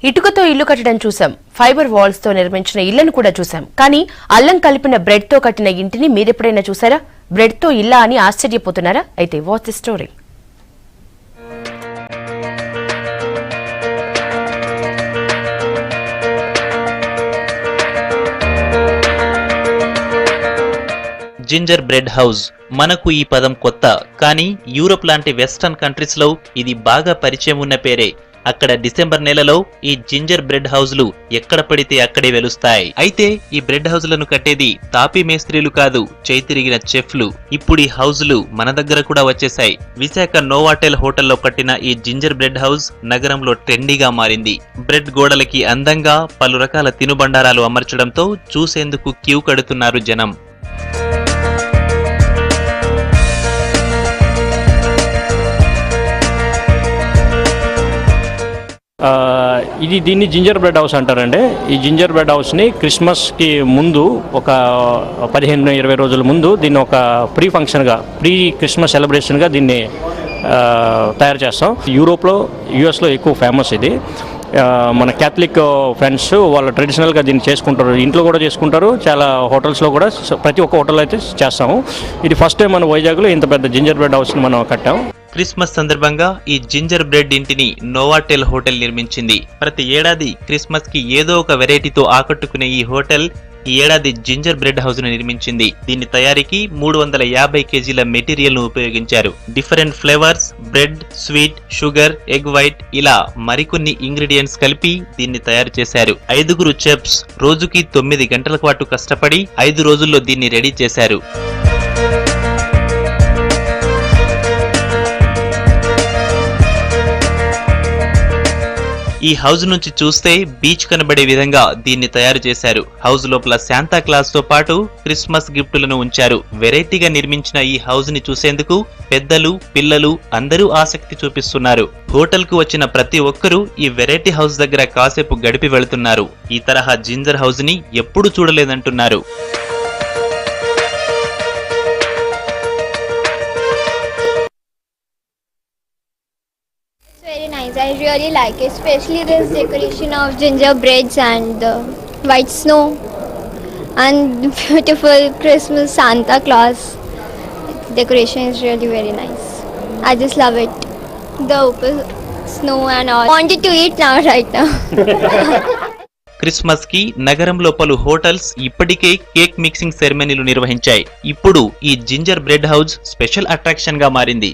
ఇటుకతో ఇల్లు కట్టడం చూసాం, ఫైబర్ వాల్స్ తో నిర్మించిన ఇళ్లను కూడా చూసాం. కానీ అల్లం కలిపిన బ్రెడ్ తో కట్టిన ఇంటిని మీరెప్పుడైనా చూసారా? బ్రెడ్ తో ఇల్లా అని ఆశ్చర్యపోతున్నారా? అయితే watch the story. Ginger bread house మనకు ఈ పదం కొత్త, కానీ యూరోప్ లాంటి వెస్టర్న్ కంట్రీస్ లో ఇది బాగా పరిచయం ఉన్న పేరే. అక్కడ డిసెంబర్ నెలలో ఈ జింజర్ బ్రెడ్ హౌస్లు ఎక్కడ పడితే అక్కడే వెలుస్తాయి. అయితే ఈ బ్రెడ్ హౌస్లను కట్టేది తాపీ మేస్త్రీలు కాదు, చేతిరిగిన చెఫ్లు. ఇప్పుడు ఈ హౌస్లు మన దగ్గర కూడా వచ్చేసాయి. విశాఖ నోవాటెల్ హోటల్లో కట్టిన ఈ జింజర్ బ్రెడ్ హౌస్ నగరంలో ట్రెండీగా మారింది. బ్రెడ్ గోడలకి అందంగా పలు రకాల తినుబండారాలు అమర్చడంతో చూసేందుకు క్యూ కడుతున్నారు జనం. దీన్ని జింజర్ బ్రెడ్ హౌస్ అంటారండి. ఈ జింజర్ బ్రెడ్ హౌస్ని క్రిస్మస్కి ముందు ఒక 15-20 రోజుల ముందు దీన్ని ఒక ప్రీ ఫంక్షన్గా, ప్రీ క్రిస్మస్ సెలబ్రేషన్గా దీన్ని తయారు చేస్తాం. యూరోప్లో, యుఎస్లో ఎక్కువ ఫేమస్ ఇది. మన క్యాథలిక్ ఫ్రెండ్స్ వాళ్ళు ట్రెడిషనల్గా దీన్ని చేసుకుంటారు, ఇంట్లో కూడా చేసుకుంటారు, చాలా హోటల్స్లో కూడా, ప్రతి ఒక్క హోటల్ అయితే చేస్తాము. ఇది ఫస్ట్ టైం మన వైజాగ్లో ఇంత పెద్ద జింజర్ బ్రెడ్ హౌస్ని మనం కట్టాం. క్రిస్మస్ సందర్భంగా ఈ జింజర్ బ్రెడ్ ఇంటిని నోవాటెల్ హోటల్ నిర్మించింది. ప్రతి ఏడాది క్రిస్మస్ కి ఏదో ఒక వెరైటీతో ఆకట్టుకునే ఈ హోటల్ ఈ ఏడాది జింజర్ బ్రెడ్ హౌస్ ను నిర్మించింది. దీని తయారీకి 350 కేజీల మెటీరియల్ ను ఉపయోగించారు. Different flavours, bread, sweet, sugar, egg white, ఇలా మరికొన్ని ఇంగ్రీడియంట్స్ కలిపి దీన్ని తయారు చేశారు. 5 చెఫ్స్ రోజుకి 9 గంటల పాటు కష్టపడి 5 రోజుల్లో దీన్ని రెడీ చేశారు. ఈ హౌస్ నుంచి చూస్తే బీచ్ కనబడే విధంగా దీన్ని తయారు చేశారు. హౌస్ లోపల శాంతా క్లాస్ తో పాటు క్రిస్మస్ గిఫ్టులను ఉంచారు. వెరైటీగా నిర్మించిన ఈ హౌస్ ని చూసేందుకు పెద్దలు, పిల్లలు అందరూ ఆసక్తి చూపిస్తున్నారు. హోటల్ కు వచ్చిన ప్రతి ఒక్కరూ ఈ వెరైటీ హౌస్ దగ్గర కాసేపు గడిపి వెళుతున్నారు. ఈ తరహా జింజర్ హౌస్ ని ఎప్పుడు చూడలేదంటున్నారు. Very nice. I really like it, especially this decoration of gingerbreads and the white snow and beautiful Christmas Santa Claus decoration is really very nice. I just love it. The open snow and all. Wanted to eat now right now. Christmas కి నగరంలో పలు hotels ఇప్పటికే cake mixing సెరమనీలు నిర్వహించాయి. ఇప్పుడు ఈ ginger bread house special attraction గా మారింది.